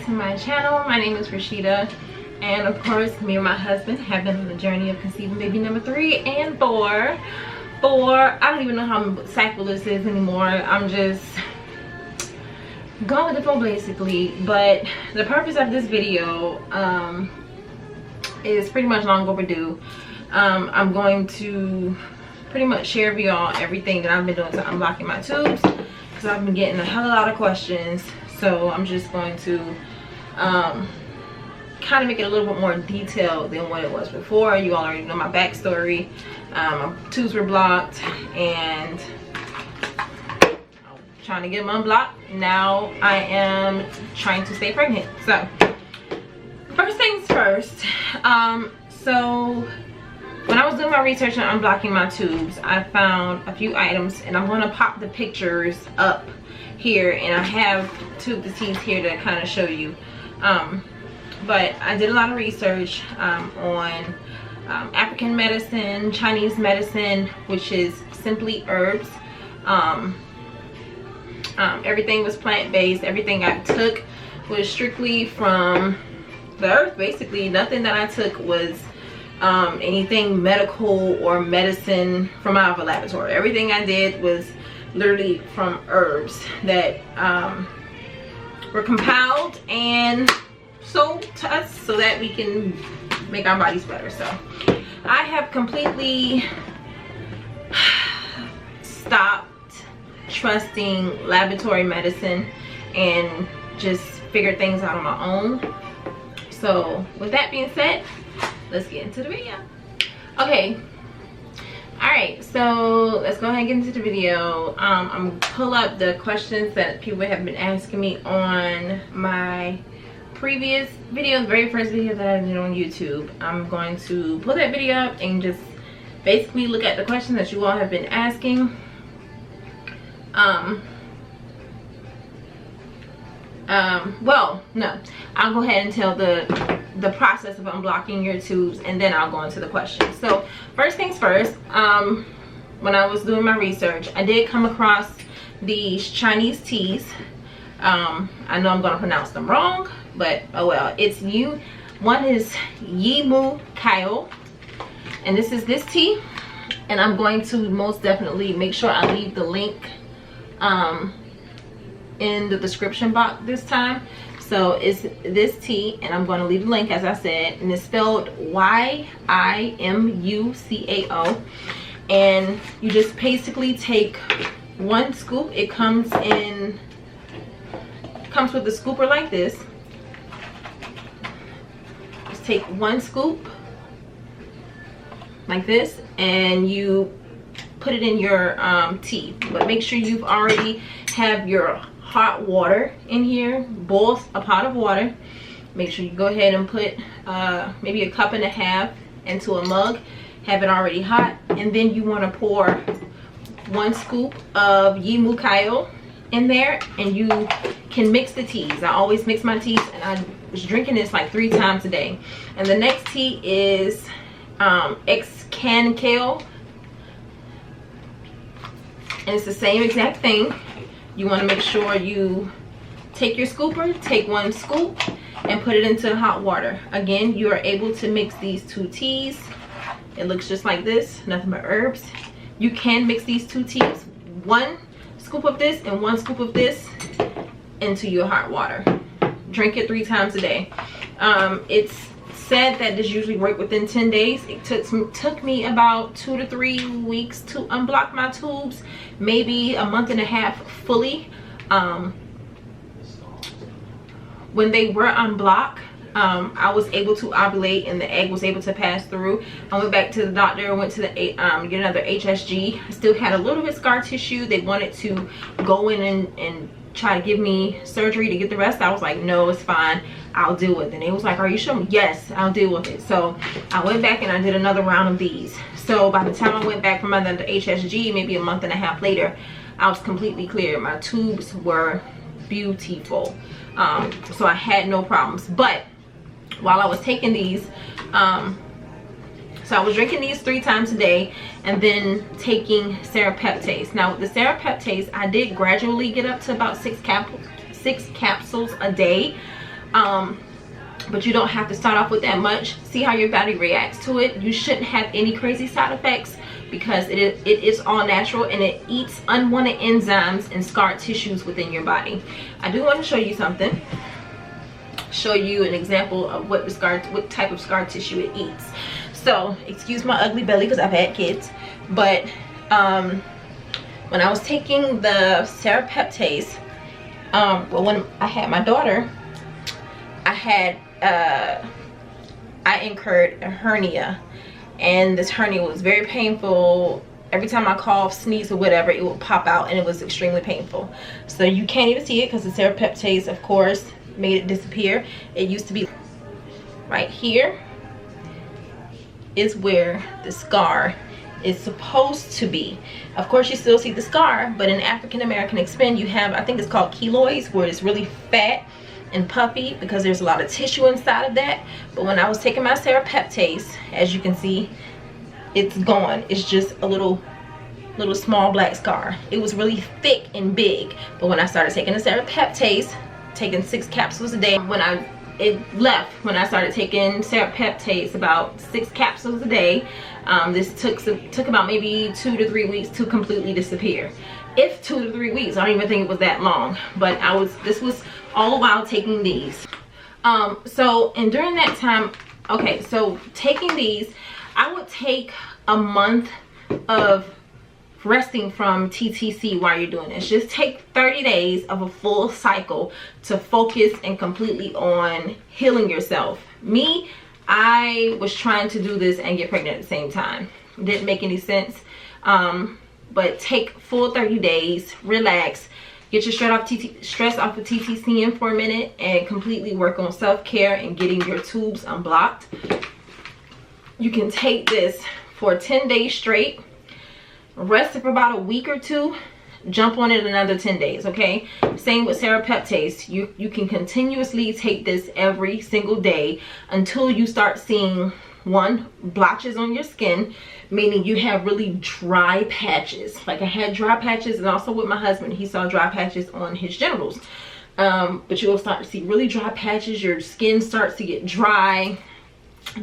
to my channel. My name is Rashida, and of course me and my husband have been on the journey of conceiving baby number 3 and 4. I don't even know how cycle this is anymore. I'm just going with the flow basically. But the purpose of this video is pretty much long overdue. I'm going to pretty much share with y'all everything that I've been doing to unblocking my tubes, because I've been getting a hell of a lot of questions. So I'm just going to kind of make it a little bit more detailed than what it was before. You all already know my backstory. My tubes were blocked and I'm trying to get them unblocked. Now I am trying to stay pregnant. So first things first, so when I was doing my research on unblocking my tubes, I found a few items, and I'm going to pop the pictures up here, and I have two of the teas here to kind of show you. But I did a lot of research on African medicine, Chinese medicine, which is simply herbs. Everything was plant-based. Everything I took was strictly from the earth. Basically, nothing that I took was anything medical or medicine from out of a laboratory. Everything I did was literally from herbs that were compiled and sold to us so that we can make our bodies better. So I have completely stopped trusting laboratory medicine and just figured things out on my own. So with that being said, let's get into the video. Okay, all right, so let's go ahead and get into the video. I'm gonna pull up the questions that people have been asking me on my previous video, the very first video that I did on YouTube. I'm going to pull that video up and just basically look at the questions that you all have been asking. Well, no, I'll go ahead and tell the process of unblocking your tubes, and then I'll go into the questions. So first things first, when I was doing my research, I did come across these Chinese teas. I know I'm gonna pronounce them wrong, but oh well. One is YiMuCao, and this is this tea, and I'm going to most definitely make sure I leave the link in the description box this time. So it's this tea, and I'm going to leave the link as I said, and it's spelled YiMuCao. And you just basically take 1 scoop. It comes with a scooper like this. Just take 1 scoop like this, and you put it in your tea. But make sure you've already have your hot water in here. Boil a pot of water. Make sure you go ahead and put maybe 1.5 cups into a mug. Have it already hot, and then you want to pour 1 scoop of YiMuCao in there, and you can mix the teas. I always mix my teas, and I was drinking this like 3 times a day. And the next tea is Xian Cao, and it's the same exact thing. You want to make sure you take your scooper, take 1 scoop, and put it into hot water. Again, you are able to mix these 2 teas. It looks just like this, nothing but herbs. You can mix these 2 teas, 1 scoop of this and 1 scoop of this, into your hot water. Drink it 3 times a day. It's said that this usually works within 10 days. It took me about 2 to 3 weeks to unblock my tubes, maybe a month and a half fully. When they were unblocked, I was able to ovulate, and the egg was able to pass through. I went back to the doctor, went to the get another HSG. I still had a little bit of scar tissue. They wanted to go in and try to give me surgery to get the rest. I was like, no, it's fine, I'll deal with it. And they was like, are you sure? Yes, I'll deal with it. So I went back and I did another round of these. So by the time I went back from another HSG, maybe a month and a half later, I was completely clear. My tubes were beautiful. So I had no problems. But while I was taking these, so I was drinking these 3 times a day, and then taking Serrapeptase. Now with the Serrapeptase, I did gradually get up to about 6 capsules a day. But you don't have to start off with that much. See how your body reacts to it. You shouldn't have any crazy side effects because it is all natural, and it eats unwanted enzymes and scar tissues within your body. I do want to show you something. Show you an example of what type of scar tissue it eats. So excuse my ugly belly because I've had kids, but when I was taking the Serrapeptase, well, when I had my daughter, I incurred a hernia, and this hernia was very painful. Every time I cough, sneeze, or whatever, it would pop out, and it was extremely painful. So you can't even see it because the Serrapeptase, of course, made it disappear. It used to be right here is where the scar is supposed to be. Of course, you still see the scar, but in African American skin, you have, I think it's called keloids, where it's really fat and puffy because there's a lot of tissue inside of that. But when I was taking my Serrapeptase, as you can see, it's gone. It's just a little small black scar. It was really thick and big, but when I started taking the Serrapeptase, taking 6 capsules a day, it left when I started taking Serrapeptase, about 6 capsules a day. This took about maybe 2 to 3 weeks to completely disappear. If 2 to 3 weeks, I don't even think it was that long. But this was all the while taking these. And during that time, okay, so taking these, I would take a month of resting from TTC while you're doing this. Just take 30 days of a full cycle to focus and completely on healing yourself. Me, I was trying to do this and get pregnant at the same time. Didn't make any sense. But take full 30 days, relax, get your stress off of TTCing for a minute, and completely work on self-care and getting your tubes unblocked. You can take this for 10 days straight, rest it for about a week or 2, jump on it another 10 days, okay? Same with Serrapeptase. You can continuously take this every single day until you start seeing, 1, blotches on your skin, meaning you have really dry patches. Like I had dry patches, and also with my husband, he saw dry patches on his genitals. But you'll start to see really dry patches. Your skin starts to get dry,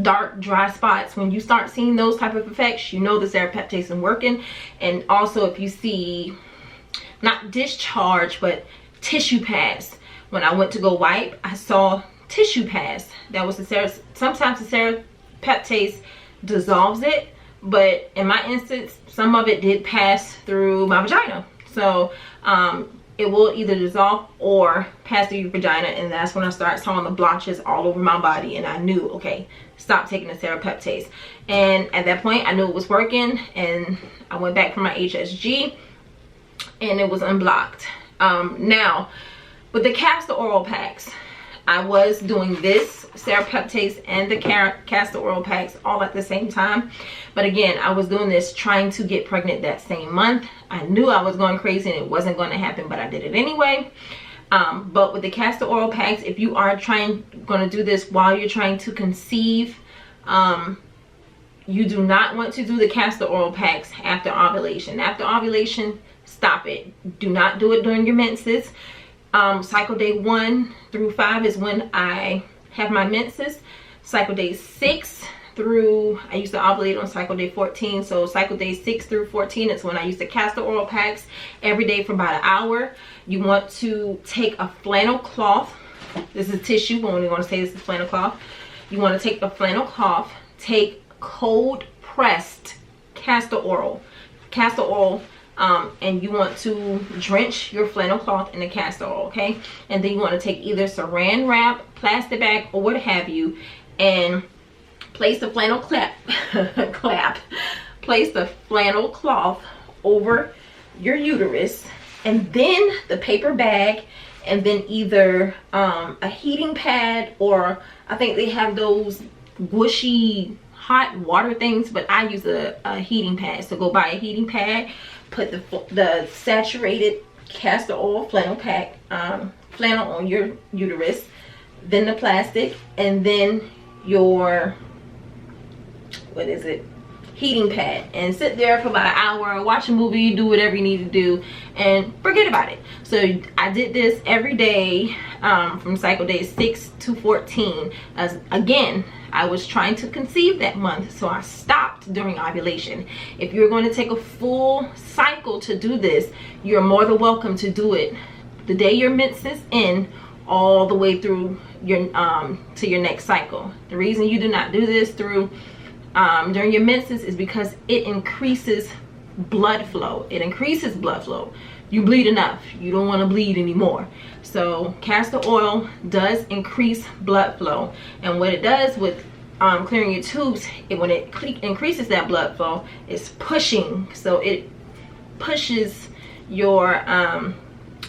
dark dry spots. When you start seeing those type of effects, you know the Serrapeptase is working. And also if you see not discharge but tissue pads, when I went to go wipe, I saw tissue pads. That was sometimes the Serrapeptase dissolves it, but in my instance, some of it did pass through my vagina. So it will either dissolve or pass through your vagina, and that's when I started seeing the blotches all over my body, and I knew, okay, stop taking the Serrapeptase. And at that point, I knew it was working, and I went back for my HSG, and it was unblocked. Now, with the Castor Oil Packs, I was doing this Serrapeptase and the Castor Oil Packs all at the same time. But again, I was doing this trying to get pregnant that same month. I knew I was going crazy and it wasn't going to happen, but I did it anyway. But with the Castor Oil Packs, if you are going to do this while you're trying to conceive, you do not want to do the Castor Oil Packs after ovulation. After ovulation, stop it. Do not do it during your menses. Cycle day 1 through 5 is when I have my menses. Cycle day 6 through, I used to ovulate on cycle day 14, so cycle day 6 through 14 is when I use the Castor Oil Packs every day for about an hour. You want to take a flannel cloth. This is tissue, but we're going to say this is flannel cloth. You want to take the flannel cloth, take cold pressed castor oil, and you want to drench your flannel cloth in the castor oil, okay? And then you want to take either saran wrap, plastic bag, or what have you, and place the flannel place the flannel cloth over your uterus, and then the paper bag, and then either a heating pad, or I think they have those squishy hot water things, but I use a heating pad. So go buy a heating pad, put the saturated castor oil flannel on your uterus, then the plastic, and then your, heating pad and sit there for about an hour, watch a movie, do whatever you need to do, and forget about it. So I did this every day from cycle days 6 to 14. As again, I was trying to conceive that month, so I stopped during ovulation. If you're going to take a full cycle to do this, you're more than welcome to do it the day your menses in, all the way through your to your next cycle. The reason you do not do this through during your menses is because it increases blood flow. It increases blood flow. You bleed enough, you don't want to bleed anymore. So castor oil does increase blood flow, and what it does with clearing your tubes, when it increases that blood flow, it's pushing, so it pushes your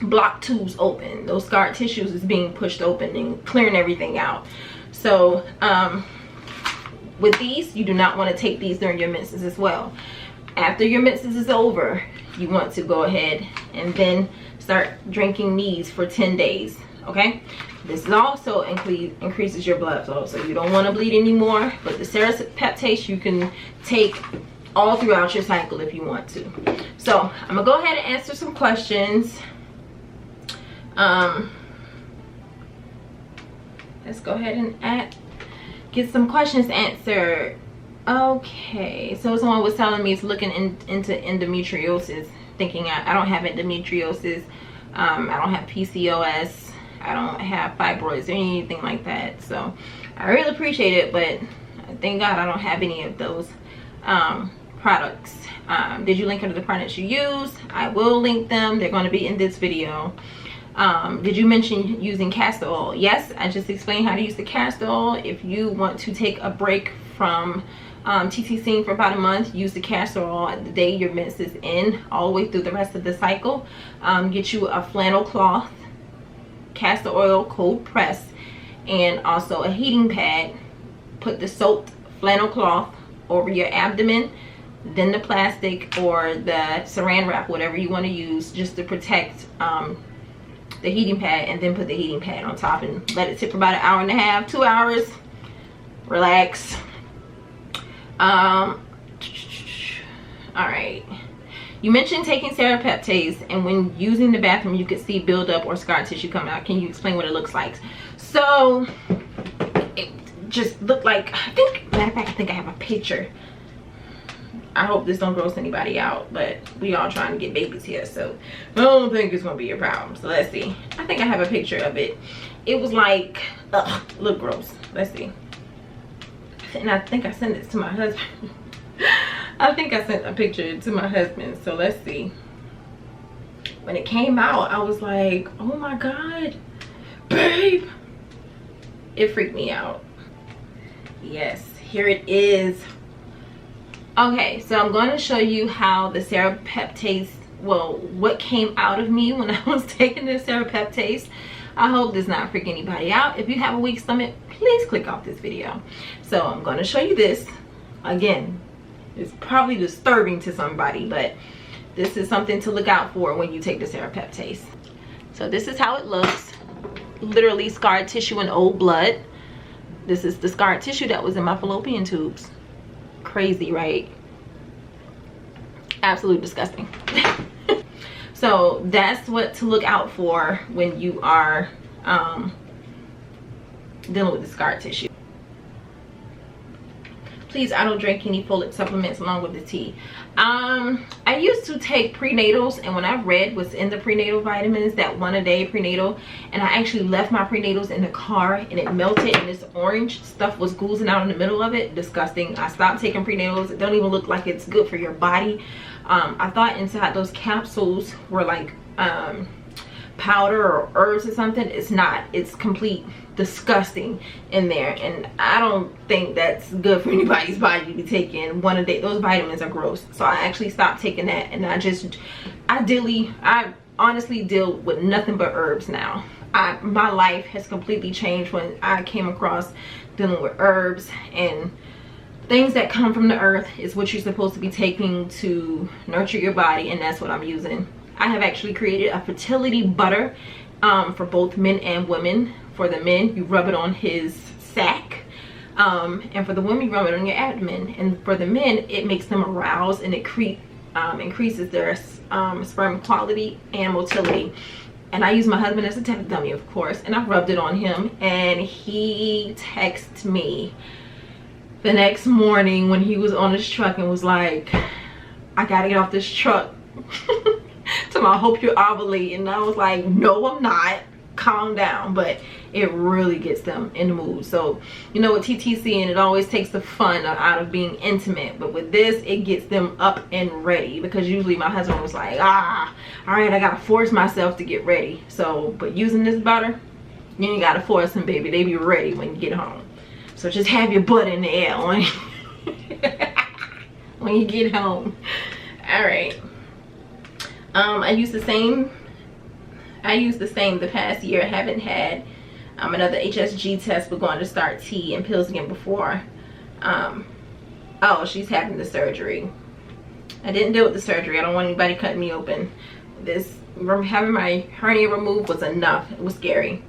blocked tubes open. Those scarred tissues is being pushed open and clearing everything out. So with these, you do not want to take these during your menses as well. After your menses is over, you want to go ahead and then start drinking these for 10 days. Okay, this is also increases your blood flow, so you don't want to bleed anymore. But the Serrapeptase you can take all throughout your cycle if you want to. So I'm gonna go ahead and answer some questions. Let's go ahead and get some questions answered. Okay, so someone was telling me it's looking into endometriosis, thinking I don't have endometriosis, I don't have PCOS, I don't have fibroids or anything like that. So I really appreciate it, but thank God I don't have any of those products. Did you link under the products you use? I will link them. They're going to be in this video. Did you mention using castor oil? Yes, I just explained how to use the castor oil. If you want to take a break from TCCing for about a month, use the castor oil at the day your menses in, all the way through the rest of the cycle. Get you a flannel cloth, castor oil cold press, and also a heating pad. Put the soaked flannel cloth over your abdomen, then the plastic or the saran wrap, whatever you want to use, just to protect the heating pad, and then put the heating pad on top and let it sit for about an hour and a half, 2 hours. Relax. All right, you mentioned taking Serrapeptase, and when using the bathroom you could see buildup or scar tissue come out. Can you explain what it looks like? So it just looked like, matter of fact, I think I have a picture. I hope this don't gross anybody out, but we all trying to get babies here, so I don't think it's gonna be a problem. So let's see. I think I have a picture of it. It was like, ugh, look gross. Let's see. And I think I sent it to my husband. I think I sent a picture to my husband. So let's see. When it came out, I was like, oh my God, babe. It freaked me out. Yes, here it is. Okay, so I'm going to show you how the Serrapeptase, well, what came out of me when I was taking the Serrapeptase. I hope does not freak anybody out. If you have a weak stomach, please click off this video. So I'm going to show you this. Again, it's probably disturbing to somebody, but this is something to look out for when you take the Serrapeptase. So this is how it looks. Literally scarred tissue and old blood. This is the scarred tissue that was in my fallopian tubes. Crazy, right? Absolutely disgusting. So that's what to look out for when you are dealing with the scar tissue. Please, I don't drink any folate supplements along with the tea. I used to take prenatals, and when I read what's in the prenatal vitamins, that 1 a day prenatal, and I actually left my prenatals in the car and it melted and this orange stuff was oozing out in the middle of it. Disgusting. I stopped taking prenatals. It don't even look like it's good for your body. I thought inside those capsules were like powder or herbs or something. It's not. It's complete disgusting in there, and I don't think that's good for anybody's body to be taking 1 a day. Those vitamins are gross. So I actually stopped taking that, and I honestly deal with nothing but herbs now. My life has completely changed when I came across dealing with herbs, and things that come from the earth is what you're supposed to be taking to nurture your body, and that's what I'm using. I have actually created a fertility butter for both men and women. For the men, you rub it on his sack And for the women, you rub it on your abdomen, and for the men, it makes them aroused, and it increases their sperm quality and motility. And I use my husband as a test dummy, of course, and I rubbed it on him, and he texted me the next morning when he was on his truck and was like, I gotta get off this truck. So I hope you're ovulating. And I was like, no, I'm not. Calm down. But it really gets them in the mood. So, you know, with TTC, and it always takes the fun out of being intimate, but with this, it gets them up and ready. Because usually my husband was like, all right, I gotta force myself to get ready. So, but using this butter, you ain't gotta force them, baby. They be ready when you get home. So just have your butt in the air when you get home. All right. I use the same the past year. I haven't had another HSG test. We're going to start tea and pills again before. Oh, she's having the surgery. I didn't deal with the surgery. I don't want anybody cutting me open. This, having my hernia removed was enough. It was scary.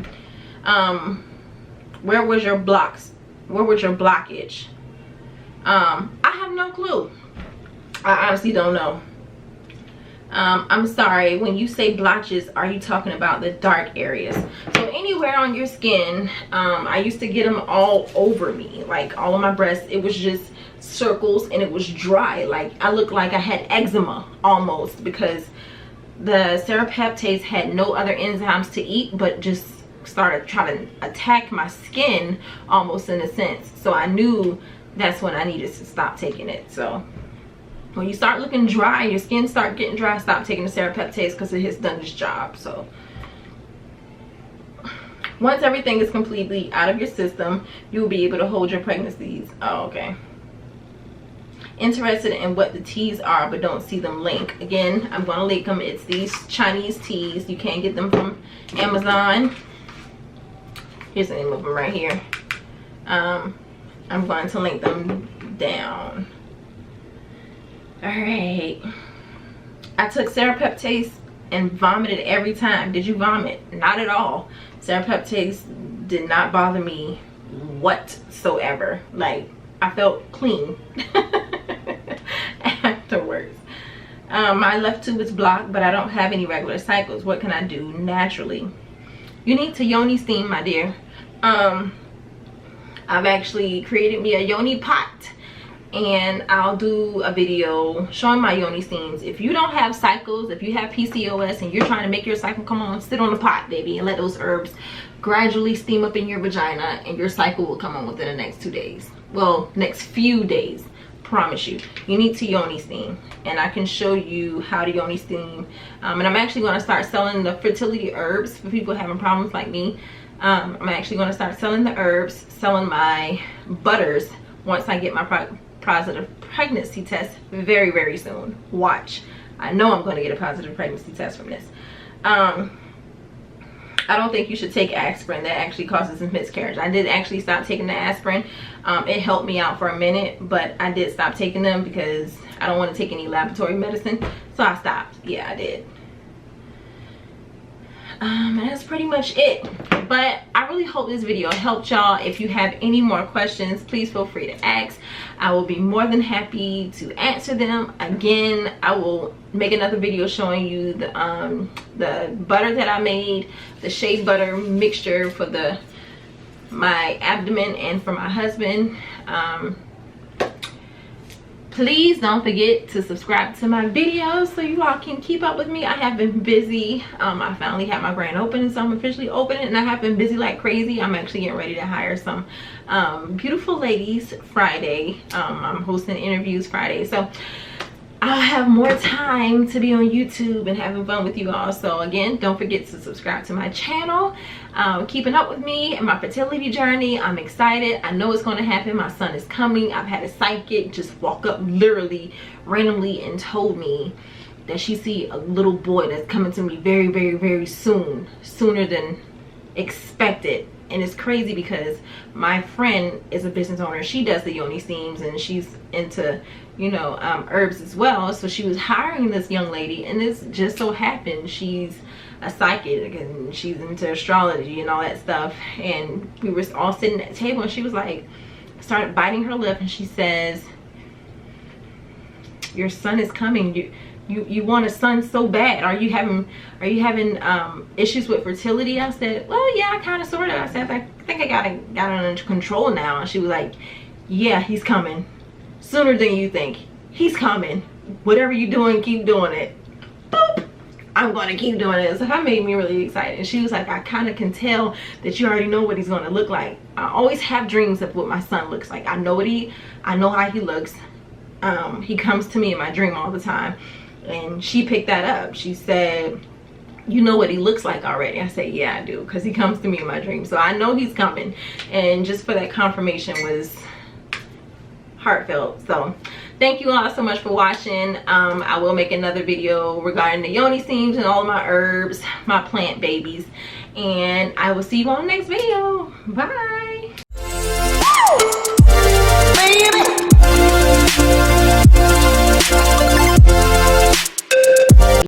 Where was your blocks? Where was your blockage? I have no clue. I honestly don't know. I'm sorry, when you say blotches, are you talking about the dark areas? So anywhere on your skin, I used to get them all over me, like all of my breasts. It was just circles, and it was dry. Like I looked like I had eczema almost, because the Serrapeptase had no other enzymes to eat, but just started trying to attack my skin almost, in a sense. So I knew that's when I needed to stop taking it. So when you start looking dry, your skin start getting dry, stop taking the Serrapeptase, because it has done its job. So once everything is completely out of your system, you will be able to hold your pregnancies. Oh, okay. Interested in what the teas are, but don't see them link. Again, I'm going to link them. It's these Chinese teas. You can get them from Amazon. Here's the name of them right here. I'm going to link them down. Alright, I took Serrapeptase and vomited every time. Did you vomit? Not at all. Serrapeptase did not bother me whatsoever. Like, I felt clean afterwards. My left tube is blocked, but I don't have any regular cycles. What can I do naturally? You need to yoni steam, my dear. I've actually created me a yoni pot, and I'll do a video showing my yoni steams. If you don't have cycles, if you have PCOS and you're trying to make your cycle come on, sit on the pot, baby, and let those herbs gradually steam up in your vagina, and your cycle will come on within the next 2 days. Well, next few days, promise you. You need to yoni steam, and I can show you how to yoni steam. And I'm actually going to start selling the fertility herbs for people having problems like me. I'm actually going to start selling the herbs, selling my butters once I get my positive pregnancy test very, very soon. Watch. I know I'm going to get a positive pregnancy test from this. I don't think you should take aspirin. That actually causes a miscarriage. I did actually stop taking the aspirin. It helped me out for a minute, but I did stop taking them because I don't want to take any laboratory medicine. So I stopped. Yeah, I did. And that's pretty much it. But I really hope this video helped y'all. If you have any more questions, please feel free to ask. I will be more than happy to answer them. Again, I will make another video showing you the butter that I made, the shea butter mixture for my abdomen and for my husband. Please don't forget to subscribe to my videos so you all can keep up with me. I have been busy. I finally had my grand opening, so I'm officially opening, and I have been busy like crazy. I'm actually getting ready to hire some beautiful ladies Friday. I'm hosting interviews Friday, so I'll have more time to be on YouTube and having fun with you all. So again, don't forget to subscribe to my channel. Keeping up with me and my fertility journey. I'm excited. I know it's going to happen. My son is coming. I've had a psychic just walk up literally randomly and told me that she see a little boy that's coming to me very, very, very soon, sooner than expected. And it's crazy because my friend is a business owner. She does the yoni steams, and she's into, you know, herbs as well. So she was hiring this young lady, and this just so happened she's a psychic and she's into astrology and all that stuff. And we were all sitting at the table, and she was like, started biting her lip, and she says, your son is coming. You want a son so bad. Are you having issues with fertility? I said, well, yeah, kind of, sort of. I said, I think I got it under control now. And she was like, yeah, he's coming sooner than you think. He's coming. Whatever you're doing, keep doing it. Boop. I'm going to keep doing it. So that made me really excited. And she was like, I kind of can tell that you already know what he's going to look like. I always have dreams of what my son looks like. I know how he looks. He comes to me in my dream all the time. And she picked that up. She said, you know what he looks like already. I said, yeah, I do, because he comes to me in my dream. So I know he's coming. And just for that confirmation was heartfelt. So thank you all so much for watching. I will make another video regarding the yoni steams and all of my herbs, my plant babies. And I will see you on the next video. Bye.